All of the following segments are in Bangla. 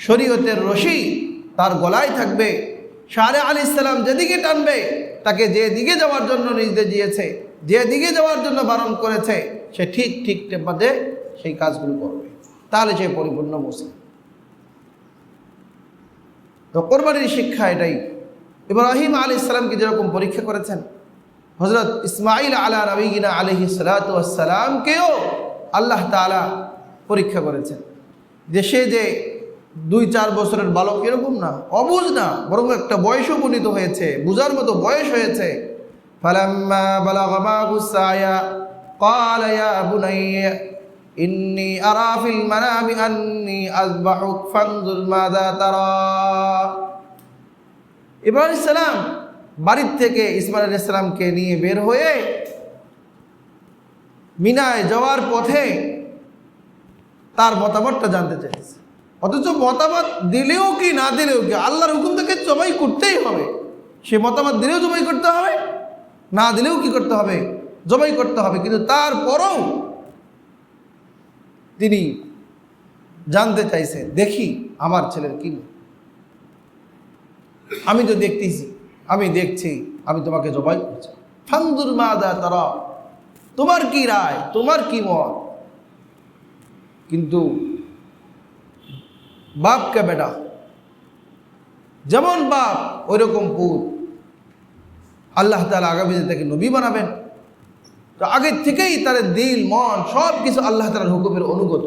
শরীয়তের রশি তার গলায় থাকবে। শারে আলাইহিস সালাম যেদিকে টানবে, তাকে যে দিকে যাওয়ার জন্য নির্দেশ দিয়েছে, যে দিকে যাওয়ার জন্য বারণ করেছে, সে ঠিক টেপাতে সেই কাজগুলো করবে, তাহলে সে পরিপূর্ণ মুসলিম। তো কোরবানির শিক্ষা এটাই। ইব্রাহিম আলাইহিস সালামকে যেরকম পরীক্ষা করেছেন, হযরত ইসমাঈল আলা নবিয়িনা আলাইহিস সালাতু ওয়াস সালামকেও আল্লাহ তাআলা পরীক্ষা করেছেন। যে সে যে 2-4 বছরের বালক এরকম না, অবুঝ না, বরং একটা বয়স উপনীত হয়েছে, বুঝার মতো বয়স হয়েছে। ফালাম্মা বালাগা মাহুস সায়া ক্বালা ইয়া বুনাইয়া ইন্নী আরা ফিল মানামি আন্নী আযবাহুক ফানজুর মাযা তারা। ইব্রাহিম আলাইহিস সালাম বাড়ির থেকে ইসমাঈল আলাইহিস সালামকে নিয়ে বের হয়ে মিনায় যাওয়ার পথে তার মতামতটা জানতে চাইছে। অথচ মতামত দিলেও কি না দিলেও কি, আল্লাহর হুকুম থেকে জবাই করতেই হবে। সে মতামত দিলেও জবাই করতে হবে, না দিলেও কি করতে হবে, জবাই করতে হবে। কিন্তু তারপরও তিনি জানতে চাইছে, দেখি আমার ছেলের কি, আমি তো দেখতেছি, আমি দেখছি, আমি তোমাকে জবাই করছি। ফানজুর মাযা তারা, তোমার কি রায়, তোমার কি মত। কিন্তু বাপকে বেটা, যেমন বাপ ওই রকম পুত। আল্লাহ তাআলা আগামীতে তাকে নবী বানাবেন, তো আগের থেকেই তার দিল মন সব কিছু আল্লাহ তাআলার হুকুমের অনুগত।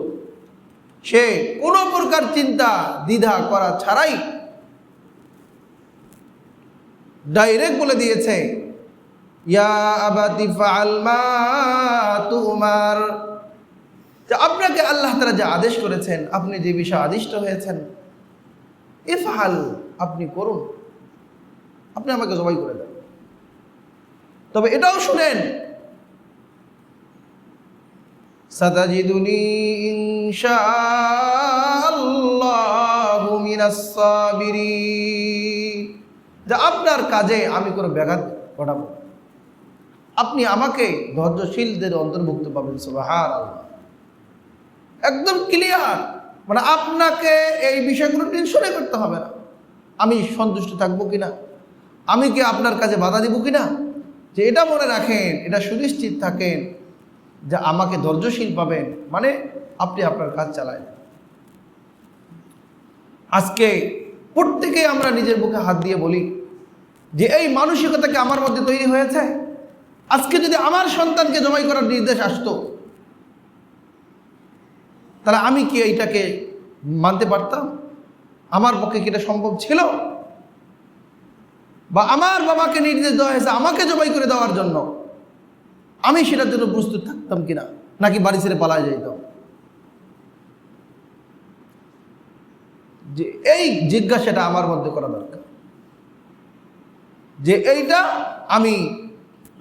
সে কোনো প্রকার চিন্তা দ্বিধা করা ছাড়াই ডাইরেক্ট বলে দিয়েছে, ইয়া আবাতি ফাআল মা তুমার, যে আপনাকে আল্লাহ তাআলা যে আদেশ করেছেন, আপনি যে বিষয়ে আদিষ্ট হয়েছেন, ইফআল, আপনি করুন, আপনি আমাকে জবাই করে দেন। তবে এটাও শুনেন, সাতাজিদুনি ইনশাআল্লাহু মিনাস সাবিরিন, যে আপনার কাজে আমি কোনো ব্যাঘাত ঘটাবো, আপনি আমাকে ধৈর্যশীলদের অন্তর্ভুক্ত পাবেন। সুবহানাল্লাহ, একদম ক্লিয়ার। মানে আপনাকে এই বিষয়গুলো টেনশনে করতে হবে না, আমি সন্তুষ্ট থাকবো কিনা, আমি কি আপনার কাজে বাধা দিব কিনা। যে এটা মনে রাখেন, এটা সুনিশ্চিত থাকেন যে আমাকে ধৈর্যশীল পাবেন, মানে আপনি আপনার কাজ চালায়। আজকে প্রত্যেকেই আমরা নিজের বুকে হাত দিয়ে বলি যে এই মানসিকতাকে আমার মধ্যে তৈরি হয়েছে। আজকে যদি আমার সন্তানকে জবাই করার নির্দেশ আসতো, তাহলে আমি কি এইটাকে মানতে পারতাম? আমার পক্ষে কি এটা সম্ভব ছিল? বা আমার বাবাকে নির্দেশ দেওয়া হয়েছে আমাকে জবাই করে দেওয়ার জন্য, আমি সেটার জন্য প্রস্তুত থাকতাম কিনা, নাকি বাড়ি ছেড়ে পালায় যাইতাম? যে এই জিজ্ঞাসাটা আমার মধ্যে করা দরকার, যে এইটা আমি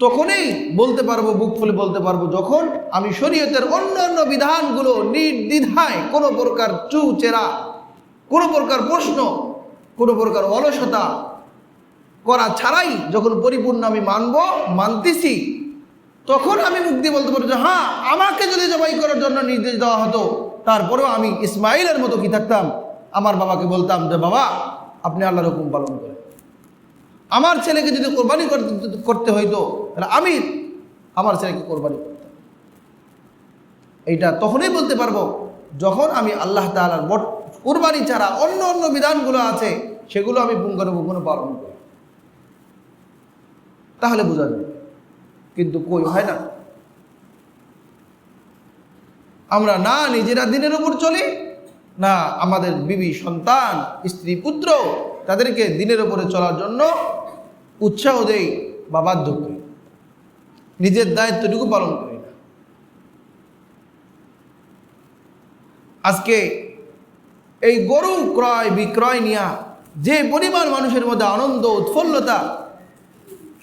তখনই বলতে পারবো, বুক ফুলে বলতে পারবো, যখন আমি শরীয়তের অন্যান্য বিধানগুলো নির্দ্বিধায়, কোনো প্রকার চুচেরা, কোনো প্রকার প্রশ্ন, কোনো প্রকার অলসতা করা ছাড়াই যখন পরিপূর্ণ আমি মানতেছি, তখন আমি মুখ দিয়ে বলতে পারবো যে হ্যাঁ, আমাকে যদি জবাই করার জন্য নির্দেশ দেওয়া হতো, তারপরেও আমি ইসমাঈলের মতো কি থাকতাম, আমার বাবাকে বলতাম যে বাবা আপনি আল্লাহর হুকুম পালন করেন। আমার ছেলেকে যদি কোরবানি করতে হইতো, তাহলে আমি আমার ছেলেকে কোরবানি করতাম। এইটা তখনই বলতে পারবো যখন আমি আল্লাহ তাআলার কোরবানি ছাড়া অন্য বিধানগুলো আছে, সেগুলো আমি পুঙ্খানুপুঙ্খ পালন করি, তাহলে বোঝা যাবে। কিন্তু কই হয় না, আমরা না নিজেরা দিনের উপর চলি, না আমাদের বিবি, সন্তান, স্ত্রী, পুত্র, তাদেরকে দিনের উপরে চলার জন্য উৎসাহ দেই বা বাধ্য করি, নিজের দায়িত্বটুকু পালন করি না। আজকে এই গরু ক্রয় বিক্রয় নিয়ে যে পরিমাণ মানুষের মধ্যে আনন্দ, উৎফুল্লতা,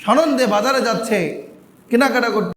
সানন্দে বাজারে যাচ্ছে কেনাকাটা করতে,